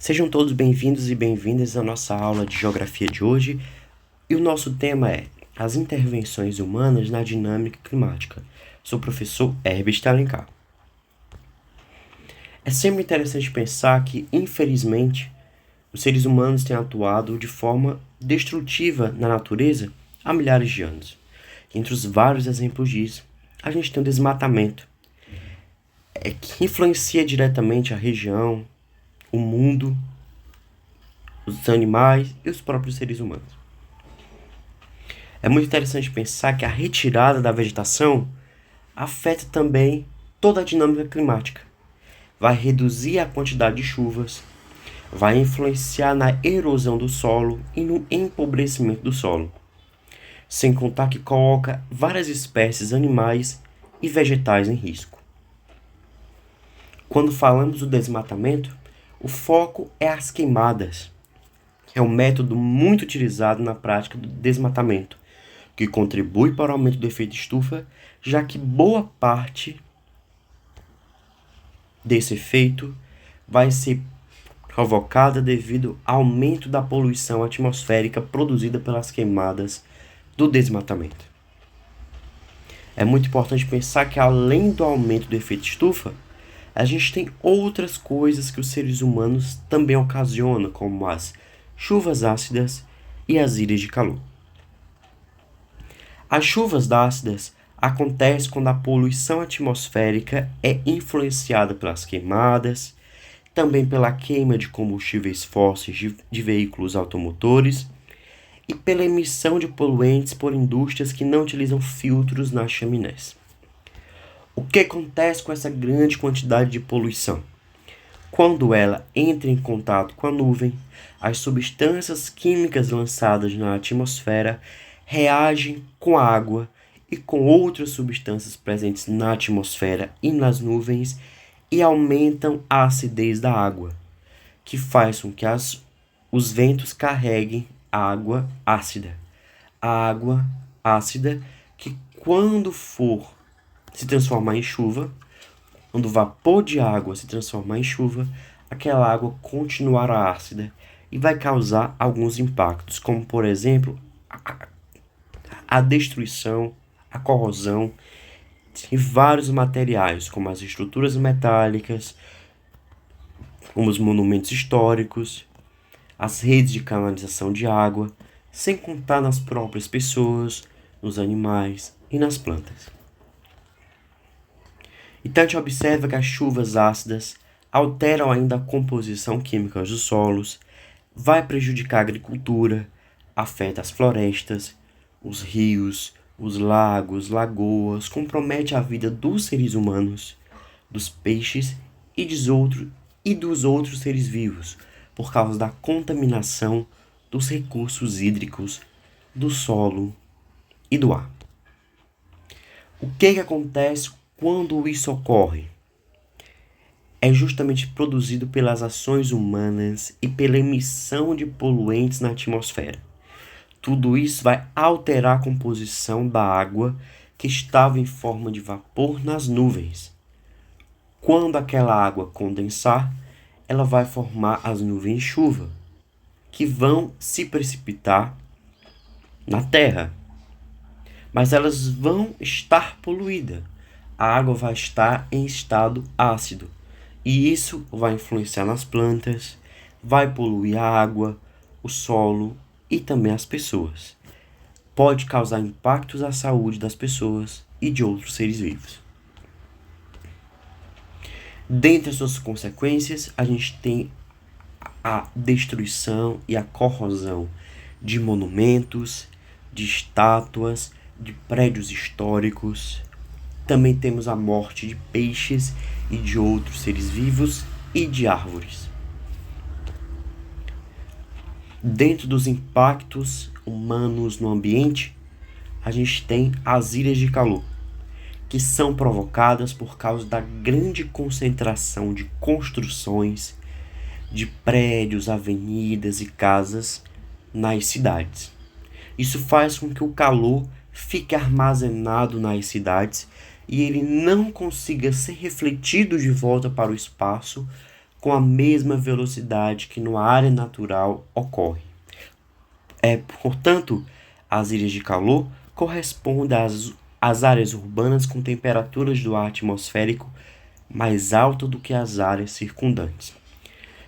Sejam todos bem-vindos e bem-vindas à nossa aula de geografia de hoje. E o nosso tema é as intervenções humanas na dinâmica climática. Sou o professor Herbert Alencar. É sempre interessante pensar que, infelizmente, os seres humanos têm atuado de forma destrutiva na natureza há milhares de anos. Entre os vários exemplos disso, a gente tem o desmatamento, que influencia diretamente a região, o mundo, os animais e os próprios seres humanos. É muito interessante pensar que a retirada da vegetação afeta também toda a dinâmica climática. Vai reduzir a quantidade de chuvas, vai influenciar na erosão do solo e no empobrecimento do solo. Sem contar que coloca várias espécies animais e vegetais em risco. Quando falamos do desmatamento, o foco é as queimadas, que é um método muito utilizado na prática do desmatamento, que contribui para o aumento do efeito estufa, já que boa parte desse efeito vai ser provocada devido ao aumento da poluição atmosférica produzida pelas queimadas do desmatamento. É muito importante pensar que, além do aumento do efeito estufa, a gente tem outras coisas que os seres humanos também ocasionam, como as chuvas ácidas e as ilhas de calor. As chuvas ácidas acontecem quando a poluição atmosférica é influenciada pelas queimadas, também pela queima de combustíveis fósseis de veículos automotores e pela emissão de poluentes por indústrias que não utilizam filtros nas chaminés. O que acontece com essa grande quantidade de poluição? Quando ela entra em contato com a nuvem, as substâncias químicas lançadas na atmosfera reagem com a água e com outras substâncias presentes na atmosfera e nas nuvens e aumentam a acidez da água, que faz com que os ventos carreguem água ácida. A água ácida que, quando for se transformar em chuva, quando o vapor de água se transformar em chuva, aquela água continuará ácida e vai causar alguns impactos, como, por exemplo, a destruição, a corrosão de vários materiais, como as estruturas metálicas, como os monumentos históricos, as redes de canalização de água, sem contar nas próprias pessoas, nos animais e nas plantas. Então a gente observa que as chuvas ácidas alteram ainda a composição química dos solos, vai prejudicar a agricultura, afeta as florestas, os rios, os lagos, lagoas, compromete a vida dos seres humanos, dos peixes e dos outros seres vivos, por causa da contaminação dos recursos hídricos, do solo e do ar. O que acontece quando isso ocorre? É justamente produzido pelas ações humanas e pela emissão de poluentes na atmosfera. Tudo isso vai alterar a composição da água que estava em forma de vapor nas nuvens. Quando aquela água condensar, ela vai formar as nuvens de chuva, que vão se precipitar na Terra. Mas elas vão estar poluídas. A água vai estar em estado ácido. E isso vai influenciar nas plantas, vai poluir a água, o solo e também as pessoas. Pode causar impactos à saúde das pessoas e de outros seres vivos. Dentre as suas consequências, a gente tem a destruição e a corrosão de monumentos, de estátuas, de prédios históricos. Também temos a morte de peixes e de outros seres vivos e de árvores. Dentro dos impactos humanos no ambiente, a gente tem as ilhas de calor, que são provocadas por causa da grande concentração de construções, de prédios, avenidas e casas nas cidades. Isso faz com que o calor fique armazenado nas cidades e ele não consiga ser refletido de volta para o espaço com a mesma velocidade que na área natural ocorre. Portanto, as ilhas de calor correspondem às áreas urbanas com temperaturas do ar atmosférico mais alta do que as áreas circundantes.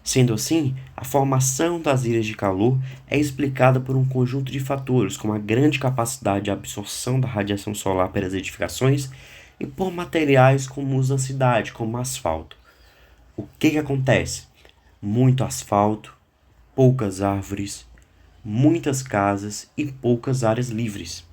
Sendo assim, a formação das ilhas de calor é explicada por um conjunto de fatores, como a grande capacidade de absorção da radiação solar pelas edificações e por materiais comuns na cidade, como asfalto. O que acontece? Muito asfalto, poucas árvores, muitas casas e poucas áreas livres.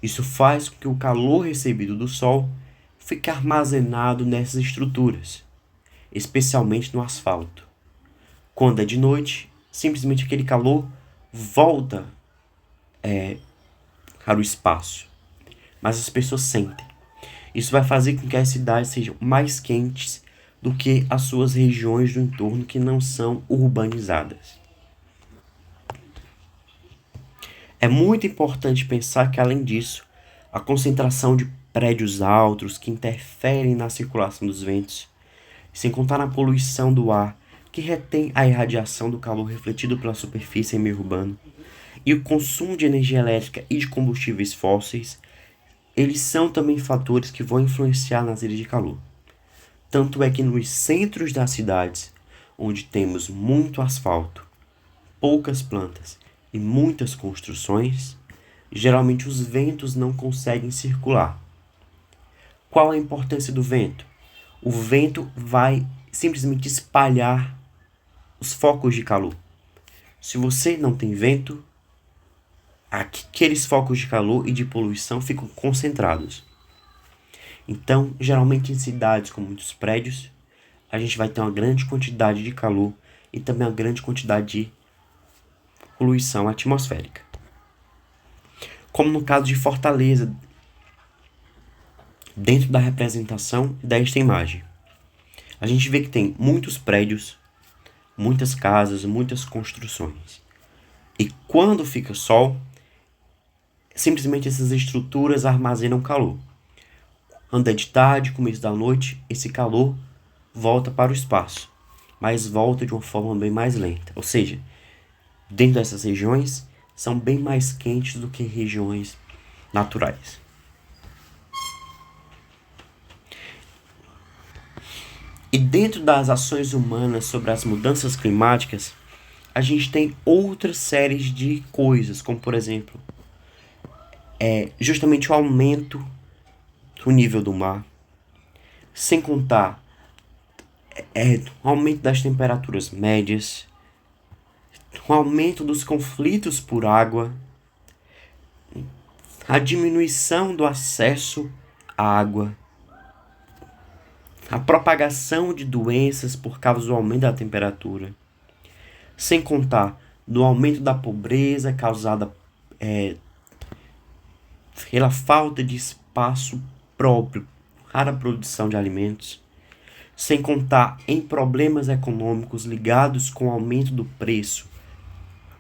Isso faz com que o calor recebido do Sol fique armazenado nessas estruturas, especialmente no asfalto. Quando é de noite, simplesmente aquele calor volta para o espaço, mas as pessoas sentem. Isso vai fazer com que as cidades sejam mais quentes do que as suas regiões do entorno que não são urbanizadas. É muito importante pensar que, além disso, a concentração de prédios altos que interferem na circulação dos ventos, sem contar na poluição do ar, que retém a irradiação do calor refletido pela superfície em meio urbano, e o consumo de energia elétrica e de combustíveis fósseis, eles são também fatores que vão influenciar nas ilhas de calor. Tanto é que nos centros das cidades, onde temos muito asfalto, poucas plantas e muitas construções, geralmente os ventos não conseguem circular. Qual a importância do vento? O vento vai simplesmente espalhar os focos de calor. Se você não tem vento, aqueles focos de calor e de poluição ficam concentrados. Então, geralmente em cidades com muitos prédios, a gente vai ter uma grande quantidade de calor e também uma grande quantidade de poluição atmosférica. Como no caso de Fortaleza, dentro da representação desta imagem. A gente vê que tem muitos prédios, muitas casas, muitas construções. E quando fica sol, simplesmente essas estruturas armazenam calor. Quando é de tarde, começo da noite, esse calor volta para o espaço, mas volta de uma forma bem mais lenta. Ou seja, dentro dessas regiões, são bem mais quentes do que regiões naturais. E dentro das ações humanas sobre as mudanças climáticas, a gente tem outras séries de coisas, como por exemplo, justamente o aumento do nível do mar, sem contar o aumento das temperaturas médias, o aumento dos conflitos por água, a diminuição do acesso à água, a propagação de doenças por causa do aumento da temperatura, sem contar no aumento da pobreza causada pela falta de espaço próprio para a produção de alimentos, sem contar em problemas econômicos ligados com o aumento do preço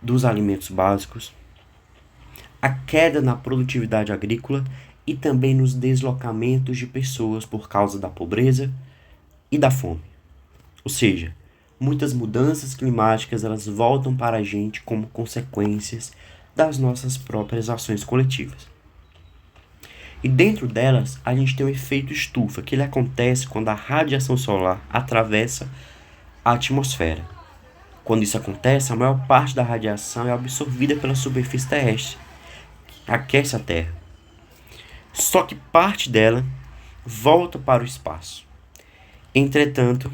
dos alimentos básicos, a queda na produtividade agrícola e também nos deslocamentos de pessoas por causa da pobreza e da fome. Ou seja, muitas mudanças climáticas elas voltam para a gente como consequências das nossas próprias ações coletivas. E dentro delas, a gente tem o efeito estufa, que ele acontece quando a radiação solar atravessa a atmosfera. Quando isso acontece, a maior parte da radiação é absorvida pela superfície terrestre, que aquece a Terra. Só que parte dela volta para o espaço. Entretanto,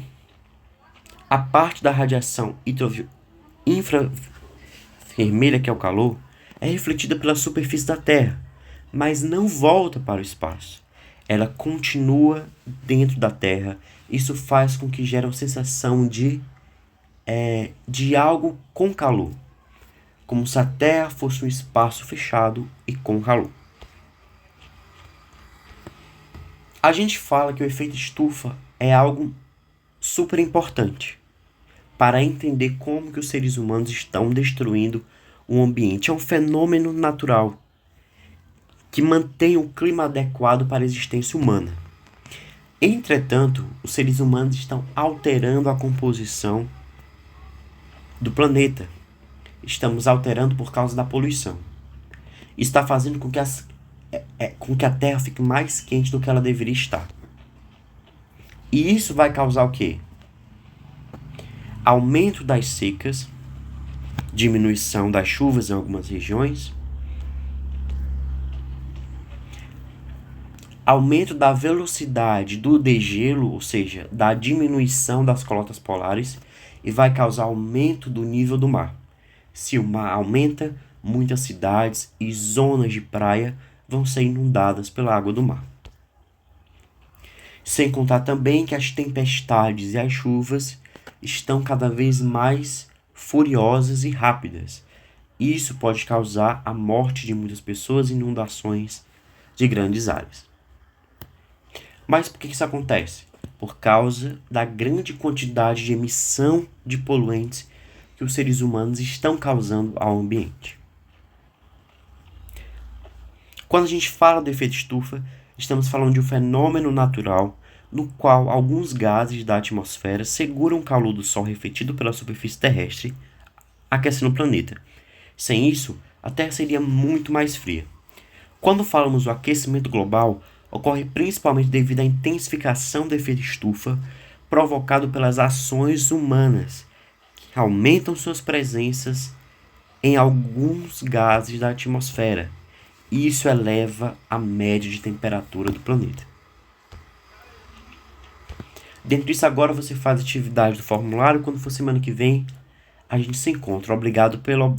a parte da radiação infravermelha, que é o calor, é refletida pela superfície da Terra, mas não volta para o espaço. Ela continua dentro da Terra. Isso faz com que gere uma sensação de algo com calor, como se a Terra fosse um espaço fechado e com calor. A gente fala que o efeito estufa é algo super importante para entender como que os seres humanos estão destruindo o ambiente. É um fenômeno natural que mantém o clima adequado para a existência humana. Entretanto, os seres humanos estão alterando a composição do planeta. Estamos alterando por causa da poluição. Isso está fazendo com que, com que a Terra fique mais quente do que ela deveria estar. E isso vai causar o quê? Aumento das secas, diminuição das chuvas em algumas regiões, aumento da velocidade do degelo, ou seja, da diminuição das calotas polares, e vai causar aumento do nível do mar. Se o mar aumenta, muitas cidades e zonas de praia vão ser inundadas pela água do mar. Sem contar também que as tempestades e as chuvas estão cada vez mais furiosas e rápidas. Isso pode causar a morte de muitas pessoas e inundações de grandes áreas. Mas por que isso acontece? Por causa da grande quantidade de emissão de poluentes que os seres humanos estão causando ao ambiente. Quando a gente fala do efeito estufa, estamos falando de um fenômeno natural no qual alguns gases da atmosfera seguram o calor do Sol refletido pela superfície terrestre, aquecendo o planeta. Sem isso, a Terra seria muito mais fria. Quando falamos do aquecimento global, ocorre principalmente devido à intensificação do efeito estufa provocado pelas ações humanas, que aumentam suas presenças em alguns gases da atmosfera. E isso eleva a média de temperatura do planeta. Dentro disso, agora você faz atividade do formulário. Quando for semana que vem, a gente se encontra. Obrigado pela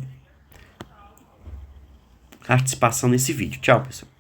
participação nesse vídeo. Tchau, pessoal.